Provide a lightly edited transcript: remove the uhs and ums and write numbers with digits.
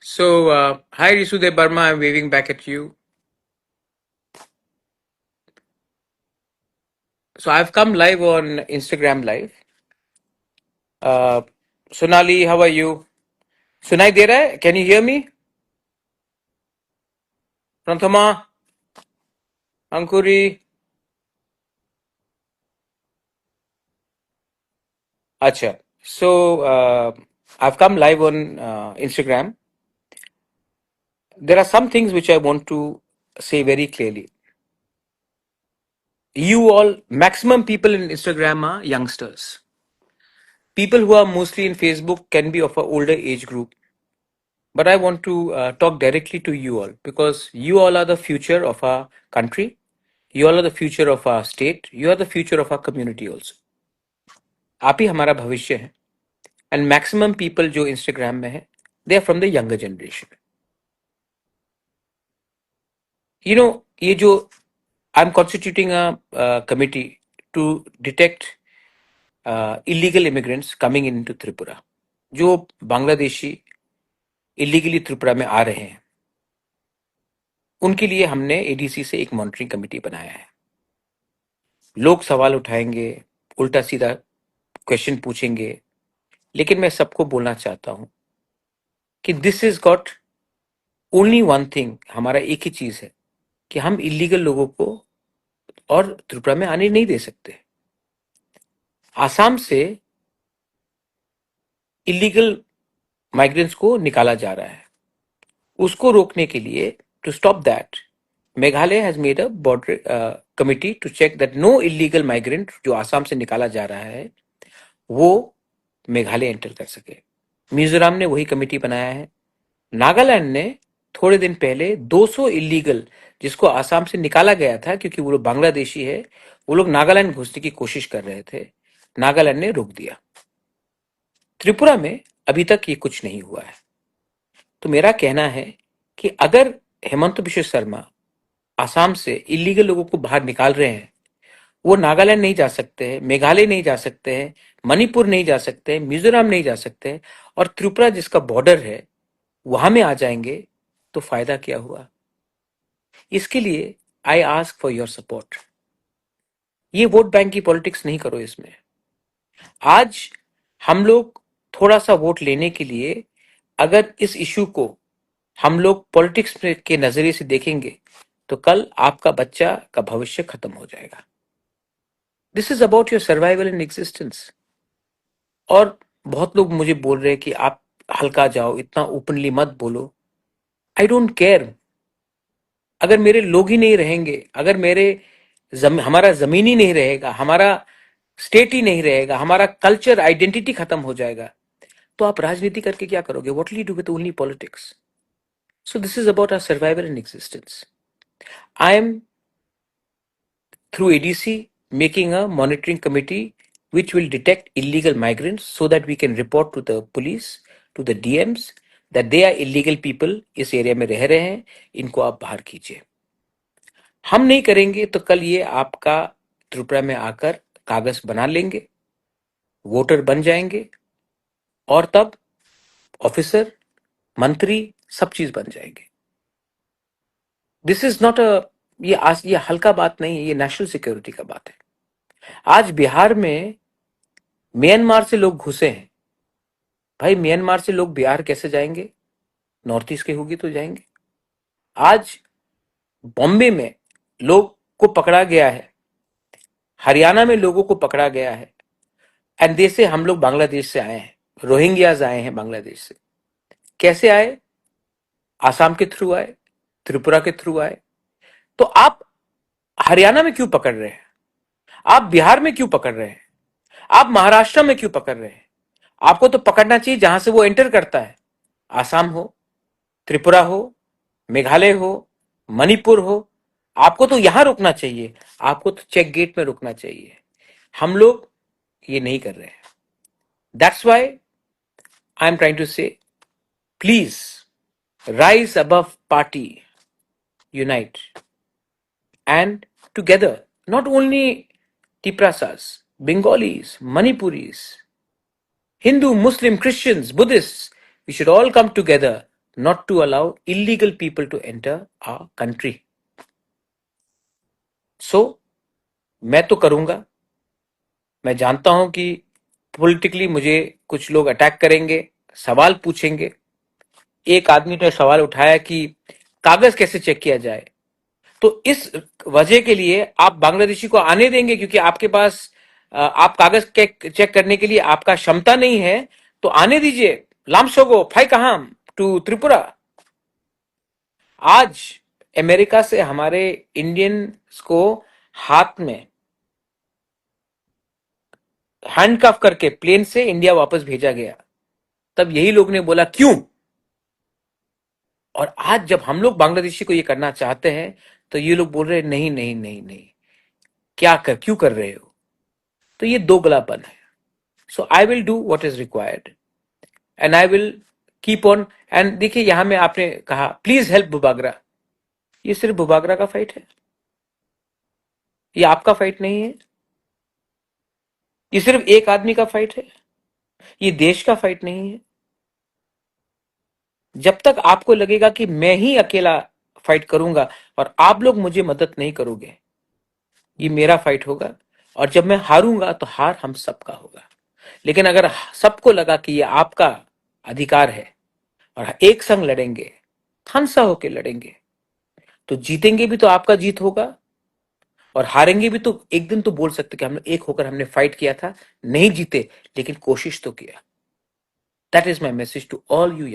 Hi Risudev Burma, I'm waving back at you. So, I've come live on Instagram Live. Uh, Sonali, how are you? सुनाई दे रहा है? Can you hear me? Pranthama, Ankuri. Acha. I've come live on Instagram. There are some things which I want to say very clearly. You all, maximum people in Instagram are youngsters. People who are mostly in Facebook can be of an older age group. But I want to talk directly to you all because you all are the future of our country. You all are the future of our state. You are the future of our community also. आप ही हमारा भविष्य है. And maximum people जो Instagram में है, they are from the younger generation. You know, ये जो I'm constituting a committee to detect illegal immigrants coming into Tripura. जो बांग्लादेशी illegally त्रिपुरा में आ रहे हैं, उनके लिए हमने एडीसी से एक मॉनिटरिंग कमेटी बनाया है. लोग सवाल उठाएंगे, उल्टा सीधा क्वेश्चन पूछेंगे, लेकिन मैं सबको बोलना चाहता हूं कि this is got only one thing. हमारा एक ही चीज है कि हम इलीगल लोगों को और त्रिपुरा में आने नहीं दे सकते. आसाम से इलीगल माइग्रेंट्स को निकाला जा रहा है. उसको रोकने के लिए, to stop that, Meghalaya has made a border committee to check that no illegal migrant जो आसाम से निकाला जा रहा है वो मेघालय एंटर कर सके. मिजोरम ने वही कमेटी बनाया है. नागालैंड ने थोड़े दिन पहले 200 इलीगल जिसको आसाम से निकाला गया था क्योंकि वो लोग बांग्लादेशी है, वो लोग नागालैंड घुसने की कोशिश कर रहे थे, नागालैंड ने रोक दिया. त्रिपुरा में अभी तक ये कुछ नहीं हुआ है. तो मेरा कहना है कि अगर हेमंत बिश्व शर्मा आसाम से इलीगल लोगों को बाहर निकाल रहे हैं, वो नागालैंड नहीं जा सकते हैं, मेघालय नहीं जा सकते हैं, मणिपुर नहीं जा सकते हैं, मिजोरम नहीं जा सकते हैं, और त्रिपुरा जिसका बॉर्डर है वहां में आ जाएंगे, तो फायदा क्या हुआ? इसके लिए I ask for your support. ये वोट बैंक की पॉलिटिक्स नहीं करो इसमें. आज हम लोग थोड़ा सा वोट लेने के लिए अगर इस इशू को हम लोग पॉलिटिक्स के नजरिए से देखेंगे तो कल आपका बच्चा का भविष्य खत्म हो जाएगा. This is about your survival in existence. और बहुत लोग मुझे बोल रहे हैं कि आप हल्का जाओ, इतना ओपनली मत बोलो. I don't care. अगर मेरे लोग ही नहीं रहेंगे, अगर हमारा जमीन ही नहीं रहेगा, हमारा स्टेट ही नहीं रहेगा, हमारा कल्चर आइडेंटिटी खत्म हो जाएगा, तो आप राजनीति करके क्या करोगे? What will you do with only politics? So this is about our survival in existence. I am through ADC making a monitoring committee which will detect illegal migrants so that we can report to the police, to the DMs that they are illegal people, इस area में रह रहे हैं, इनको आप बाहर कीजिए. हम नहीं करेंगे तो कल ये आपका त्रिपुरा में आकर कागज बना लेंगे, वोटर बन जाएंगे, और तब ऑफिसर, मंत्री, सब चीज बन जाएंगे. दिस इज नॉट अ ये हल्का बात नहीं है, ये नेशनल सिक्योरिटी का बात है. आज बिहार में म्यांमार से लोग घुसे हैं. भाई म्यांमार से लोग बिहार कैसे जाएंगे? नॉर्थ ईस्ट के होगी तो जाएंगे. आज बॉम्बे में लोग को पकड़ा गया है, हरियाणा में लोगों को पकड़ा गया है, एंड दे से हम लोग बांग्लादेश से आए हैं, रोहिंग्याज आए हैं बांग्लादेश से. कैसे आए? आसाम के थ्रू आए, त्रिपुरा के थ्रू आए. तो आप हरियाणा में क्यों पकड़ रहे हैं? आप बिहार में क्यों पकड़ रहे हैं? आप महाराष्ट्र में क्यों पकड़ रहे हैं? आपको तो पकड़ना चाहिए जहां से वो एंटर करता है. आसाम हो, त्रिपुरा हो, मेघालय हो, मणिपुर हो, आपको तो यहां रुकना चाहिए. आपको तो चेक गेट में रुकना चाहिए. हम लोग ये नहीं कर रहे हैं. That's why I am trying to say, please rise above party, unite, and together, not only Tiprasas, Bengalis, Manipuris, Hindu, Muslim, Christians, Buddhists, we should all come together, not to allow illegal people to enter our country. So मैं तो करूंगा, मैं जानता हूं कि politically मुझे कुछ लोग अटैक करेंगे, सवाल पूछेंगे। एक आदमी ने सवाल उठाया कि कागज कैसे चेक किया जाए, तो इस वजह के लिए आप बांग्लादेशी को आने देंगे क्योंकि आपके पास आप कागज चेक करने के लिए आपका क्षमता नहीं है, तो आने दीजिए। लामसोगो फाई कहाम टू त्रिपुरा। आज अमेरिका से हमारे इंडियंस को हाथ में हैंडकफ करके प्लेन से इंडिया वापस भेजा गया। तब यही लोग ने बोला क्यों, और आज जब हम लोग बांग्लादेशी को ये करना चाहते हैं तो ये लोग बोल रहे हैं नहीं नहीं नहीं नहीं, क्यों कर रहे हो। तो ये दोगलापन है। So I will do what is required and I will keep on. And देखिए यहां में आपने कहा प्लीज हेल्प बुबागरा, ये सिर्फ बुबागरा का फाइट है, ये आपका फाइट नहीं है, ये सिर्फ एक आदमी का फाइट है, ये देश का फाइट नहीं है। जब तक आपको लगेगा कि मैं ही अकेला फाइट करूंगा और आप लोग मुझे मदद नहीं करोगे, ये मेरा फाइट होगा, और जब मैं हारूंगा तो हार हम सबका होगा। लेकिन अगर सबको लगा कि ये आपका अधिकार है और एक संग लड़ेंगे, हंसा होके लड़ेंगे, तो जीतेंगे भी तो आपका जीत होगा, और हारेंगे भी तो एक दिन तो बोल सकते कि हम लोग एक होकर हमने फाइट किया था, नहीं जीते लेकिन कोशिश तो किया। That is my message to all you.